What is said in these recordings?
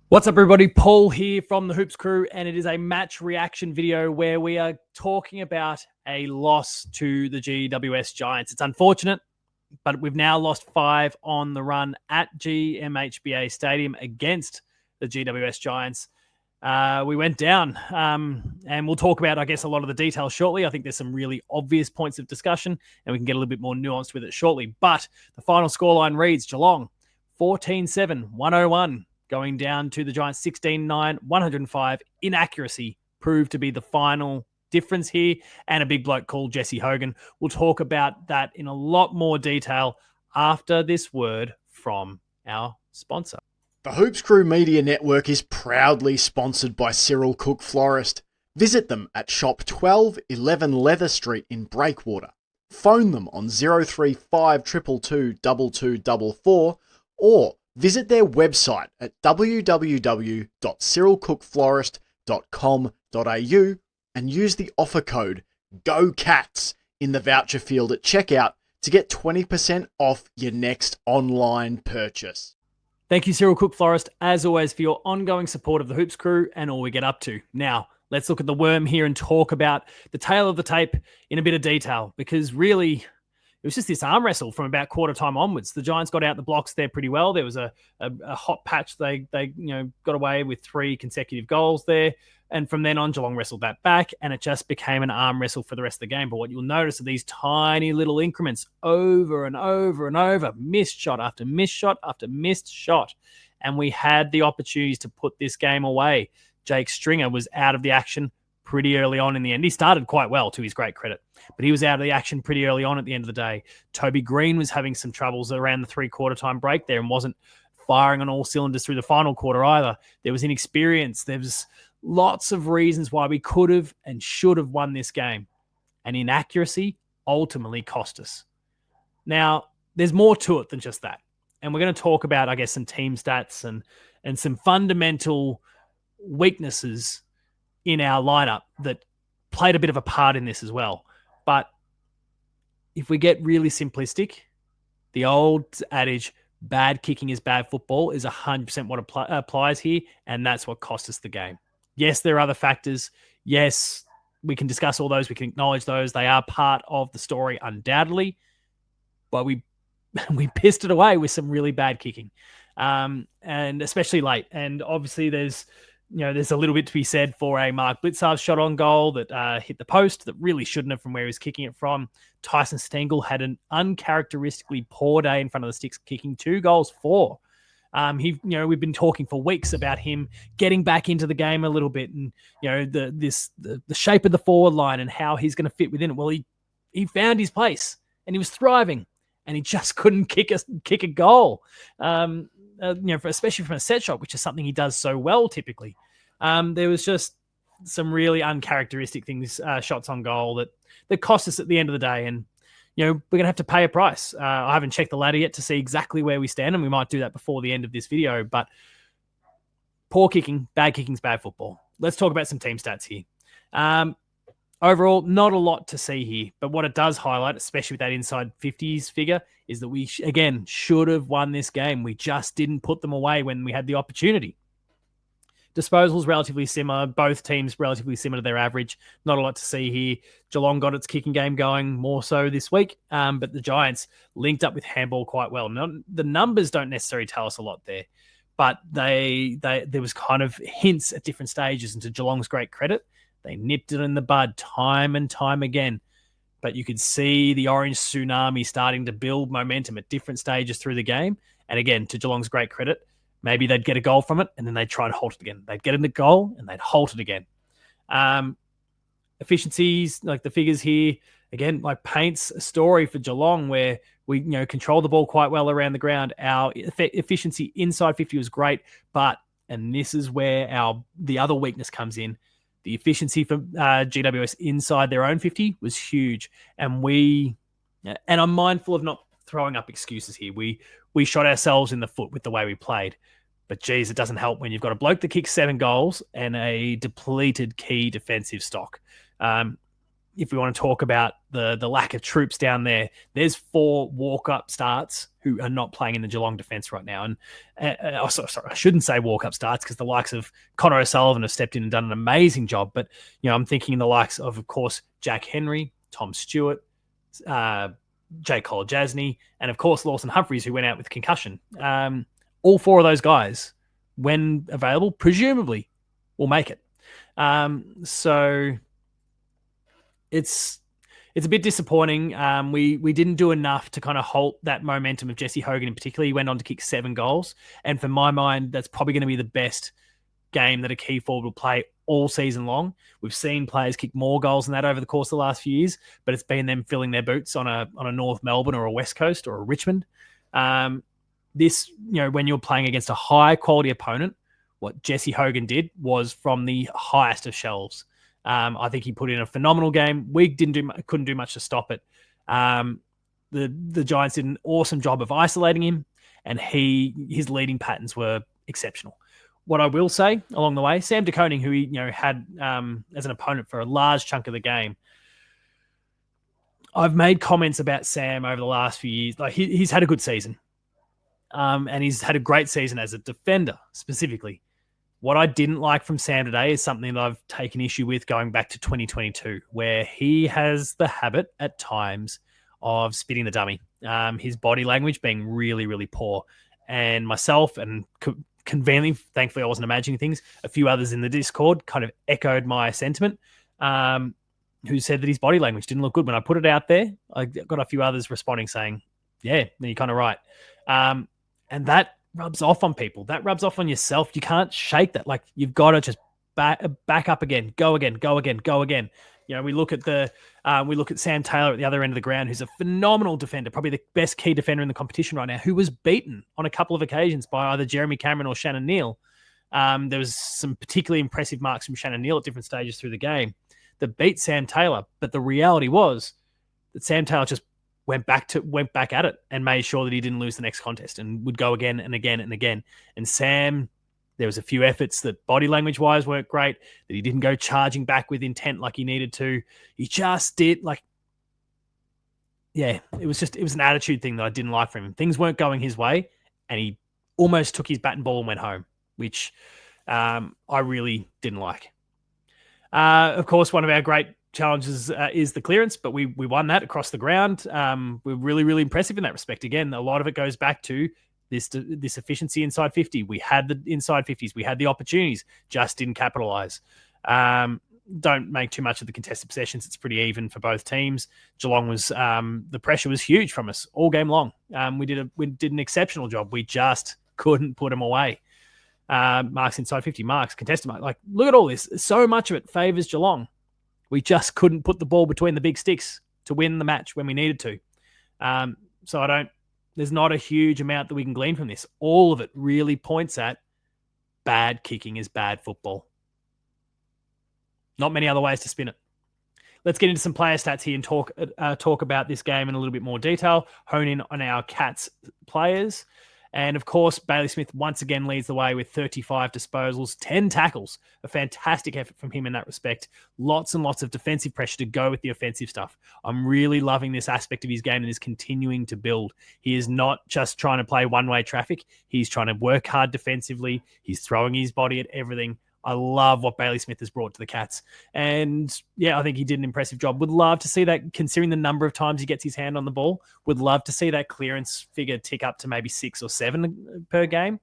What's up, everybody? Paul here from the Hoops Crew, and it is a match reaction video where we are talking about a loss to the GWS Giants. It's unfortunate, but we've now lost 5 on the run at GMHBA Stadium against the GWS Giants. We went down, and we'll talk about, I guess, a lot of the details shortly. I think there's some really obvious points of discussion, and we can get a little bit more nuanced with it shortly. But the final scoreline reads Geelong 14-7, 101. Going down to the Giants 16-9, 105. Inaccuracy proved to be the final difference here, and a big bloke called Jesse Hogan. We'll talk about that in a lot more detail after this word from our sponsor. The Hoops Crew Media Network is proudly sponsored by Cyril Cook Florist. Visit them at shop 1211 Leather Street in Breakwater. Phone them on 035 222 2244 or visit their website at www.cyrilcookflorist.com.au and use the offer code GOCATS in the voucher field at checkout to get 20% off your next online purchase. Thank you, Cyril Cook Florist, as always, for your ongoing support of the Hoops Crew and all we get up to. Now, let's look at the worm here and talk about the tail of the tape in a bit of detail, because really, it was just this arm wrestle from about quarter time onwards. The Giants got out the blocks there pretty well. There was a hot patch. They got away with 3 consecutive goals there. And from then on, Geelong wrestled that back, and it just became an arm wrestle for the rest of the game. But what you'll notice are these tiny little increments over and over and over, missed shot after missed shot after missed shot. And we had the opportunities to put this game away. Jake Stringer was out of the action pretty early on in the end. He started quite well, to his great credit, but he was out of the action pretty early on at the end of the day. Toby Green was having some troubles around the 3-quarter time break there and wasn't firing on all cylinders through the final quarter either. There was inexperience. There was lots of reasons why we could have and should have won this game, and inaccuracy ultimately cost us. Now, there's more to it than just that, and we're going to talk about, I guess, some team stats and some fundamental weaknesses in our lineup that played a bit of a part in this as well. But if we get really simplistic, the old adage, bad kicking is bad football, is 100% what applies here, and that's what cost us the game. Yes, there are other factors. Yes, we can discuss all those. We can acknowledge those. They are part of the story, undoubtedly. But we pissed it away with some really bad kicking, and especially late. And obviously there's a little bit to be said for a Mark Blitzar's shot on goal that hit the post that really shouldn't have from where he was kicking it from. Tyson Stengel had an uncharacteristically poor day in front of the sticks, kicking 2 goals for. We've been talking for weeks about him getting back into the game a little bit, and the shape of the forward line and how he's going to fit within it. Well, he found his place and he was thriving, and he just couldn't kick a goal. Especially from a set shot, which is something he does so well typically. There was just some really uncharacteristic things, shots on goal that cost us at the end of the day. And, we're going to have to pay a price. I haven't checked the ladder yet to see exactly where we stand, and we might do that before the end of this video. But poor kicking, bad kicking's bad football. Let's talk about some team stats here. Overall, not a lot to see here, but what it does highlight, especially with that inside 50s figure, is that we, again, should have won this game. We just didn't put them away when we had the opportunity. Disposals relatively similar. Both teams relatively similar to their average. Not a lot to see here. Geelong got its kicking game going more so this week, but the Giants linked up with handball quite well. Now, the numbers don't necessarily tell us a lot there, but there was kind of hints at different stages, and to Geelong's great credit, they nipped it in the bud time and time again. But you could see the orange tsunami starting to build momentum at different stages through the game. And again, to Geelong's great credit, maybe they'd get a goal from it and then they'd try and halt it again. They'd get in the goal and they'd halt it again. Efficiencies, like the figures here, again, like paints a story for Geelong where we control the ball quite well around the ground. Our efficiency inside 50 was great, but, and this is where the other weakness comes in, the efficiency for GWS inside their own 50 was huge. And I'm mindful of not throwing up excuses here. We shot ourselves in the foot with the way we played. But geez, it doesn't help when you've got a bloke that kicks 7 goals and a depleted key defensive stock. if we want to talk about the lack of troops down there, there's 4 walk-up starts who are not playing in the Geelong defence right now. And sorry, I shouldn't say walk-up starts because the likes of Connor O'Sullivan have stepped in and done an amazing job. But, I'm thinking the likes of course, Jack Henry, Tom Stewart, Jay Kolajasny, and of course Lawson Humphreys, who went out with concussion. All 4 of those guys, when available, presumably will make it. So it's a bit disappointing. We didn't do enough to kind of halt that momentum of Jesse Hogan in particular. He went on to kick 7 goals. And for my mind, that's probably going to be the best game that a key forward will play all season long. We've seen players kick more goals than that over the course of the last few years, but it's been them filling their boots on a North Melbourne or a West Coast or a Richmond. This, when you're playing against a high quality opponent, what Jesse Hogan did was from the highest of shelves. I think he put in a phenomenal game. We couldn't do much to stop it. The Giants did an awesome job of isolating him, and his leading patterns were exceptional. What I will say along the way, Sam De Koning, who he had as an opponent for a large chunk of the game, I've made comments about Sam over the last few years. Like he's had a good season, and he's had a great season as a defender specifically. What I didn't like from Sam today is something that I've taken issue with going back to 2022, where he has the habit at times of spitting the dummy. His body language being really, really poor. And myself, and conveniently, thankfully I wasn't imagining things, a few others in the Discord kind of echoed my sentiment, who said that his body language didn't look good. When I put it out there, I got a few others responding saying, yeah, you're kind of right. And that rubs off on people. That rubs off on yourself. You can't shake that. Like, you've got to just back up again, go again. We look at Sam Taylor at the other end of the ground, who's a phenomenal defender, probably the best key defender in the competition right now, who was beaten on a couple of occasions by either Jeremy Cameron or Shannon Neal. There was some particularly impressive marks from Shannon Neal at different stages through the game that beat Sam Taylor. But the reality was that Sam Taylor just went back at it and made sure that he didn't lose the next contest and would go again and again and again. And Sam, there was a few efforts that body language wise weren't great, that he didn't go charging back with intent like he needed to. He just did it was an attitude thing that I didn't like from him. Things weren't going his way and he almost took his bat and ball and went home, which I really didn't like. Of course, one of our great challenges is the clearance, but we won that across the ground. We're really, really impressive in that respect. Again, a lot of it goes back to this efficiency inside 50. We had the inside 50s. We had the opportunities, just didn't capitalize. Don't make too much of the contested possessions. It's pretty even for both teams. Geelong was the pressure was huge from us all game long. We did an exceptional job. We just couldn't put them away. Marks inside 50, marks, contested marks. Like, look at all this. So much of it favors Geelong. We just couldn't put the ball between the big sticks to win the match when we needed to. There's not a huge amount that we can glean from this. All of it really points at bad kicking is bad football. Not many other ways to spin it. Let's get into some player stats here and talk about this game in a little bit more detail, hone in on our Cats players. And of course, Bailey Smith once again leads the way with 35 disposals, 10 tackles. A fantastic effort from him in that respect. Lots and lots of defensive pressure to go with the offensive stuff. I'm really loving this aspect of his game and is continuing to build. He is not just trying to play one-way traffic. He's trying to work hard defensively. He's throwing his body at everything. I love what Bailey Smith has brought to the Cats. And yeah, I think he did an impressive job. Would love to see that, considering the number of times he gets his hand on the ball. Would love to see that clearance figure tick up to maybe 6 or 7 per game.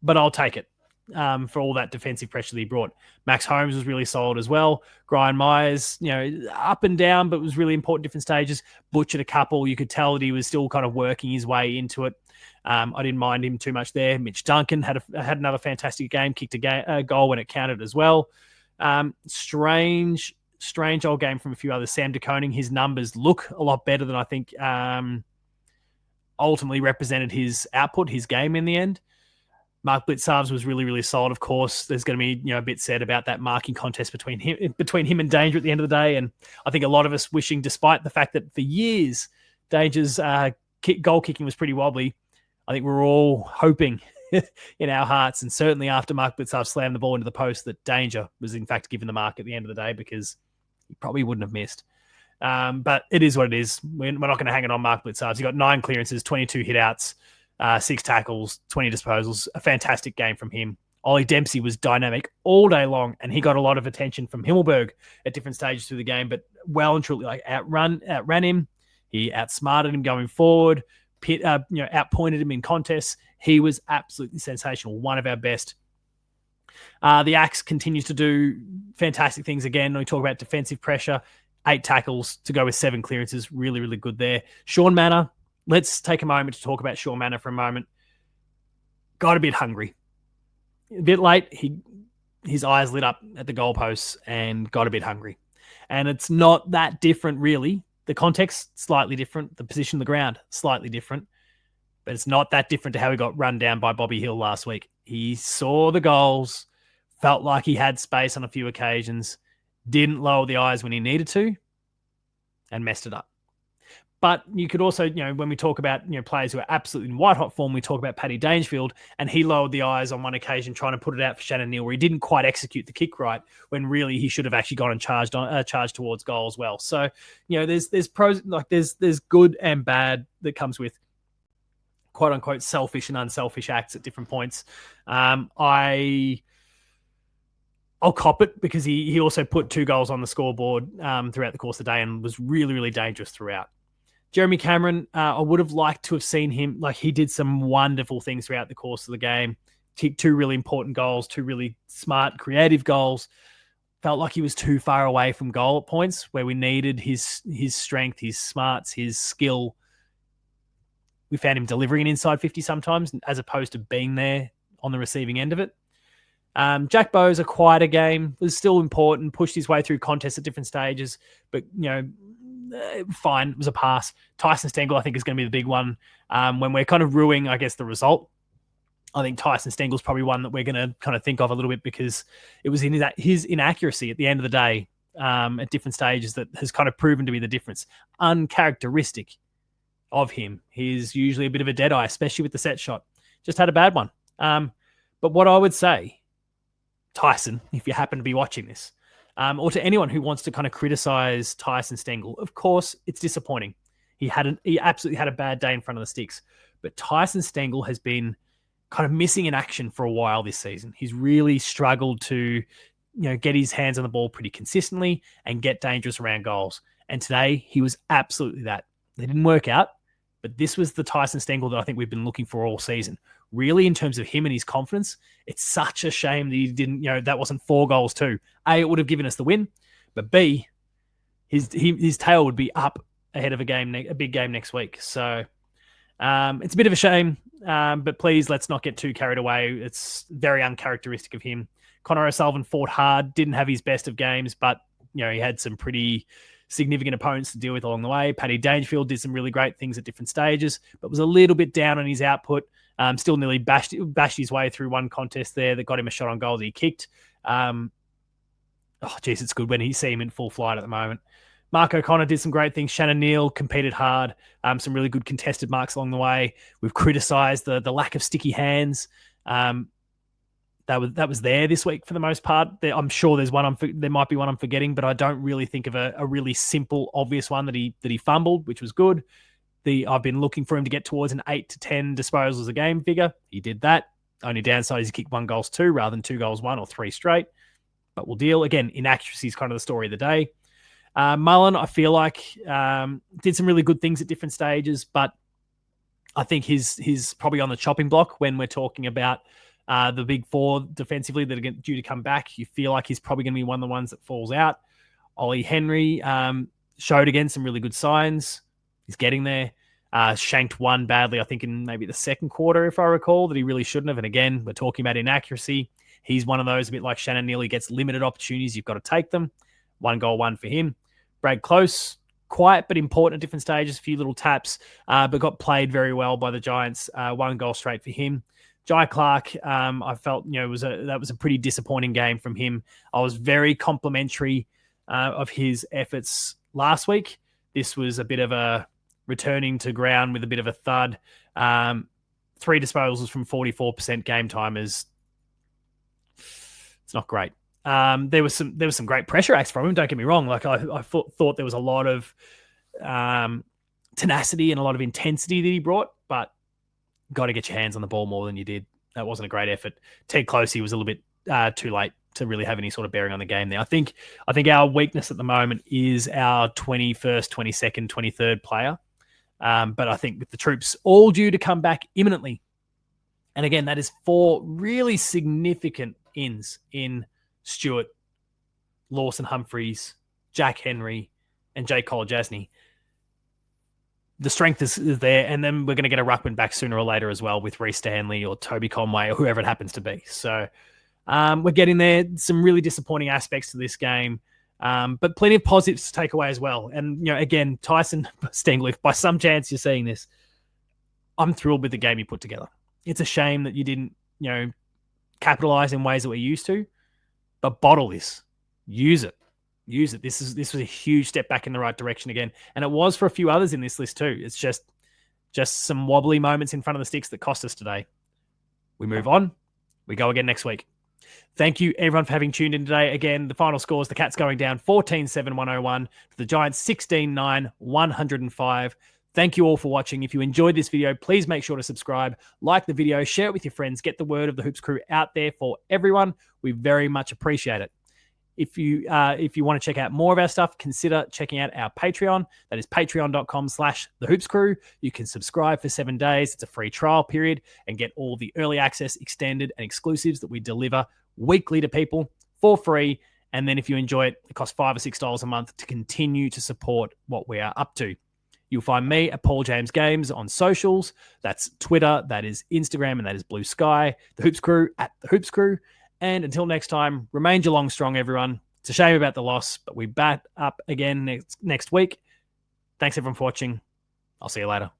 But I'll take it for all that defensive pressure that he brought. Max Holmes was really solid as well. Brian Myers, up and down, but was really important different stages. Butchered a couple. You could tell that he was still kind of working his way into it. I didn't mind him too much there. Mitch Duncan had another fantastic game, kicked a goal when it counted as well. Strange old game from a few others. Sam De Koning, his numbers look a lot better than I think ultimately represented his output, his game in the end. Mark Blitzarves was really, really solid. Of course, there's going to be a bit said about that marking contest between him and Danger at the end of the day. And I think a lot of us wishing, despite the fact that for years Danger's goal kicking was pretty wobbly, I think we're all hoping in our hearts, and certainly after Mark Blitzarves slammed the ball into the post, that Danger was in fact given the mark at the end of the day, because he probably wouldn't have missed. But it is what it is. We're not going to hang it on Mark Blitzards. He got 9 clearances, 22 hit-outs, 6 tackles, 20 disposals. A fantastic game from him. Ollie Dempsey was dynamic all day long, and he got a lot of attention from Himmelberg at different stages through the game, but well and truly outran him. He outsmarted him going forward, outpointed him in contests. He was absolutely sensational, one of our best. The Axe continues to do fantastic things again. We talk about defensive pressure, 8 tackles to go with 7 clearances. Really, really good there. Sean Manor, let's take a moment to talk about Sean Manor for a moment. Got a bit hungry. A bit late, his eyes lit up at the goalposts and got a bit hungry. And it's not that different, really. The context, slightly different. The position of the ground, slightly different. But it's not that different to how he got run down by Bobby Hill last week. He saw the goals, felt like he had space on a few occasions, didn't lower the eyes when he needed to, and messed it up. But you could also, when we talk about, players who are absolutely in white-hot form, we talk about Paddy Dangerfield, and he lowered the eyes on one occasion trying to put it out for Shannon Neal, where he didn't quite execute the kick right, when really he should have actually gone and charged towards goal as well. So, there's pros, there's good and bad that comes with quote-unquote selfish and unselfish acts at different points. I'll cop it because he also put 2 goals on the scoreboard throughout the course of the day and was really, really dangerous throughout. Jeremy Cameron, I would have liked to have seen him. He did some wonderful things throughout the course of the game. Kicked 2 really important goals, 2 really smart, creative goals. Felt like he was too far away from goal at points where we needed his strength, his smarts, his skill. We found him delivering an inside 50 sometimes as opposed to being there on the receiving end of it. Jack Bowes, a quieter game, was still important, pushed his way through contests at different stages, but, fine, it was a pass. Tyson Stengel, I think, is going to be the big one. When we're kind of ruining, I guess, the result, I think Tyson Stengel's probably one that we're going to kind of think of a little bit because it was in his inaccuracy at the end of the day at different stages that has kind of proven to be the difference. Uncharacteristic of him. He's usually a bit of a dead eye, especially with the set shot. Just had a bad one. But what I would say, Tyson, if you happen to be watching this, or to anyone who wants to kind of criticize Tyson Stengel, of course, it's disappointing. He absolutely had a bad day in front of the sticks. But Tyson Stengel has been kind of missing in action for a while this season. He's really struggled to, get his hands on the ball pretty consistently and get dangerous around goals. And today, he was absolutely that. They didn't work out, but this was the Tyson Stengel that I think we've been looking for all season. Really, in terms of him and his confidence, it's such a shame that he didn't, that wasn't 4 goals too. A, it would have given us the win, but B, his tail would be up ahead of a big game next week. So it's a bit of a shame, but please let's not get too carried away. It's very uncharacteristic of him. Connor O'Sullivan fought hard, didn't have his best of games, but he had some pretty significant opponents to deal with along the way. Paddy Dangerfield did some really great things at different stages, but was a little bit down on his output. Still nearly bashed his way through one contest there that got him a shot on goal that he kicked. It's good when you see him in full flight at the moment. Mark O'Connor did some great things. Shannon Neal competed hard. Some really good contested marks along the way. We've criticised the lack of sticky hands. That was there this week for the most part. I'm sure there might be one I'm forgetting, but I don't really think of a really simple, obvious one that he fumbled, which was good. I've been looking for him to get towards an 8 to 10 disposals a game figure. He did that. Only downside is he kicked 1 goal 2 rather than 2 goals 1 or 3 straight. But we'll deal. Again, inaccuracy is kind of the story of the day. Mullen, I feel like, did some really good things at different stages, but I think he's probably on the chopping block when we're talking about the big 4 defensively that are due to come back. You feel like he's probably going to be one of the ones that falls out. Ollie Henry showed again some really good signs. He's getting there. Shanked one badly, I think, in maybe the second quarter, if I recall, that he really shouldn't have. And again, we're talking about inaccuracy. He's one of those, a bit like Shannon Neal. He gets limited opportunities. You've got to take them. 1 goal, 1 for him. Brad Close, quiet but important at different stages, a few little taps, but got played very well by the Giants. 1 goal straight for him. Jai Clark, I felt, that was a pretty disappointing game from him. I was very complimentary of his efforts last week. This was a bit of a returning to ground with a bit of a thud. 3 disposals from 44% game time it's not great. There was some great pressure acts from him. Don't get me wrong. Like I thought there was a lot of tenacity and a lot of intensity that he brought, but got to get your hands on the ball more than you did. That wasn't a great effort. Ted Closey was a little bit too late to really have any sort of bearing on the game there. I think our weakness at the moment is our 21st, 22nd, 23rd player. But I think with the troops all due to come back imminently, and again, that is 4 really significant ins in Stewart, Lawson Humphreys, Jack Henry, and Jake Kolajasny. The strength is there, and then we're going to get a ruckman back sooner or later as well with Reece Stanley or Toby Conway or whoever it happens to be. So we're getting there. Some really disappointing aspects to this game, but plenty of positives to take away as well. And, again, Tyson Stengler, by some chance you're seeing this, I'm thrilled with the game you put together. It's a shame that you didn't, capitalize in ways that we're used to, but bottle this. Use it. This was a huge step back in the right direction again. And it was for a few others in this list too. It's just some wobbly moments in front of the sticks that cost us today. We move on. We go again next week. Thank you, everyone, for having tuned in today. Again, the final scores, the Cats going down 14-7-101 to the Giants 16-9-105. Thank you all for watching. If you enjoyed this video, please make sure to subscribe, like the video, share it with your friends, get the word of the Hoops Crew out there for everyone. We very much appreciate it. If you want to check out more of our stuff, consider checking out our Patreon. That is patreon.com/thehoopscrew. You can subscribe for 7 days. It's a free trial period and get all the early access, extended, and exclusives that we deliver weekly to people for free. And then if you enjoy it, it costs $5 or $6 a month to continue to support what we are up to. You'll find me at Paul James Games on socials. That's Twitter, that is Instagram, and that is Blue Sky. The Hoops Crew at The Hoops Crew. And until next time, remain Geelong strong, everyone. It's a shame about the loss, but we bat up again next week. Thanks, everyone, for watching. I'll see you later.